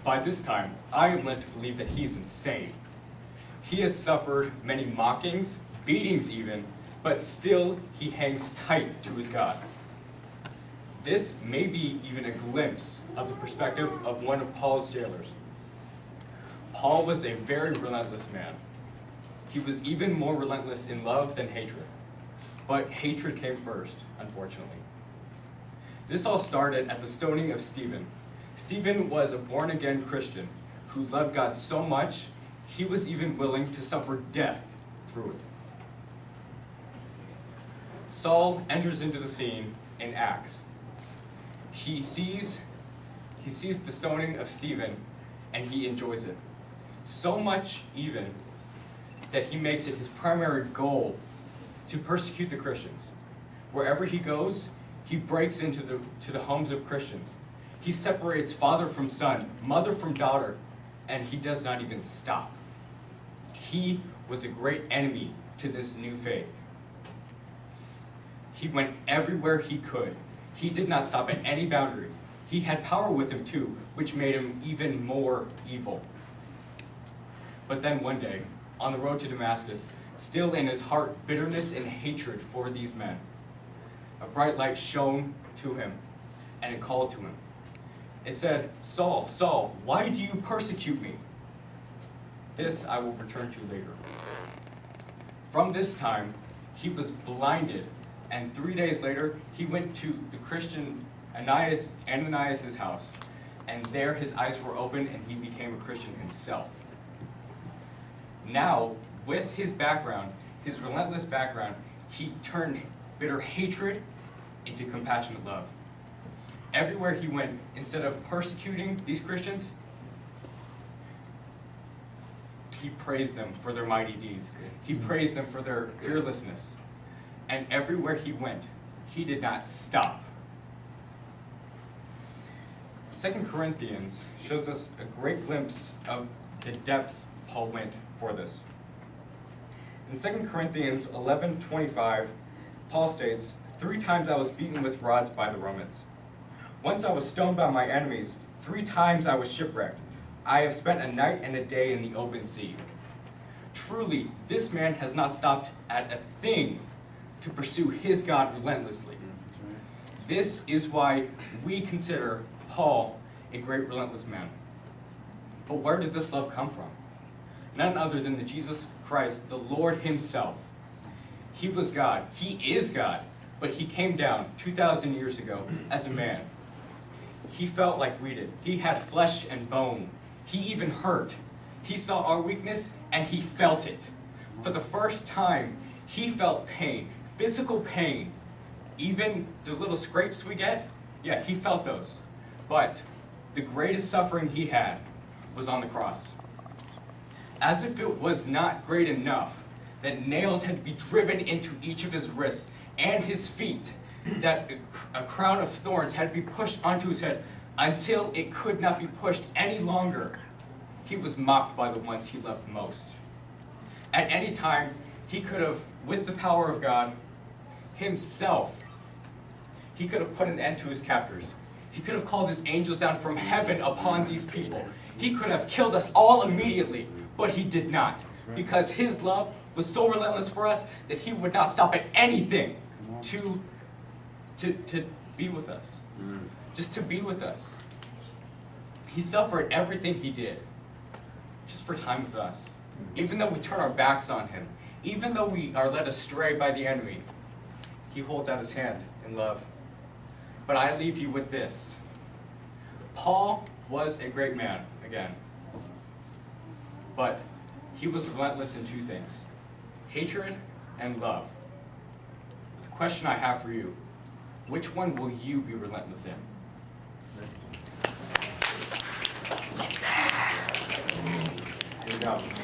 By this time, I am led to believe that he is insane. He has suffered many mockings, beatings even, but still he hangs tight to his God. This may be even a glimpse of the perspective of one of Paul's jailers. Paul was a very relentless man. He was even more relentless in love than hatred. But hatred came first, unfortunately. This all started at the stoning of Stephen. Stephen was a born-again Christian who loved God so much, he was even willing to suffer death through it. Saul enters into the scene in Acts. He sees the stoning of Stephen, and he enjoys it. So much even that he makes it his primary goal to persecute the Christians. Wherever he goes, he breaks into the homes of Christians. He separates father from son, mother from daughter, and he does not even stop. He was a great enemy to this new faith. He went everywhere he could. He did not stop at any boundary. He had power with him too, which made him even more evil. But then one day, on the road to Damascus, still in his heart bitterness and hatred for these men, a bright light shone to him, and it called to him. It said, "Saul, Saul, why do you persecute me?" This I will return to later. From this time, he was blinded, and 3 days later, he went to the Christian Ananias' house, and there his eyes were opened, and he became a Christian himself. Now, with his background, his relentless background, he turned bitter hatred into compassionate love. Everywhere he went, instead of persecuting these Christians, he praised them for their mighty deeds. He praised them for their fearlessness. And everywhere he went, he did not stop. 2 Corinthians shows us a great glimpse of the depths Paul went for this. In 2 Corinthians 11:25, Paul states, "3 times I was beaten with rods by the Romans. Once I was stoned by my enemies. 3 times I was shipwrecked. I have spent a night and a day in the open sea." Truly, this man has not stopped at a thing to pursue his God relentlessly. This is why we consider Paul a great relentless man. But where did this love come from? None other than the Jesus Christ, the Lord himself. He was God. He is God. But he came down 2,000 years ago as a man. He felt like we did. He had flesh and bone. He even hurt. He saw our weakness and he felt it. For the first time, he felt pain, physical pain. Even the little scrapes we get, yeah, he felt those. But the greatest suffering he had was on the cross. As if it was not great enough that nails had to be driven into each of his wrists and his feet, that a crown of thorns had to be pushed onto his head until it could not be pushed any longer. He was mocked by the ones he loved most. At any time, he could have, with the power of God himself, he could have put an end to his captors. He could have called his angels down from heaven upon these people. He could have killed us all immediately, but he did not, because his love was so relentless for us that he would not stop at anything to be with us. Just to be with us. He suffered everything he did just for time with us. Even though we turn our backs on him, even though we are led astray by the enemy, he holds out his hand in love. But I leave you with this. Paul was a great man, again. But he was relentless in 2 things: hatred and love. The question I have for you, which one will you be relentless in? Here we go.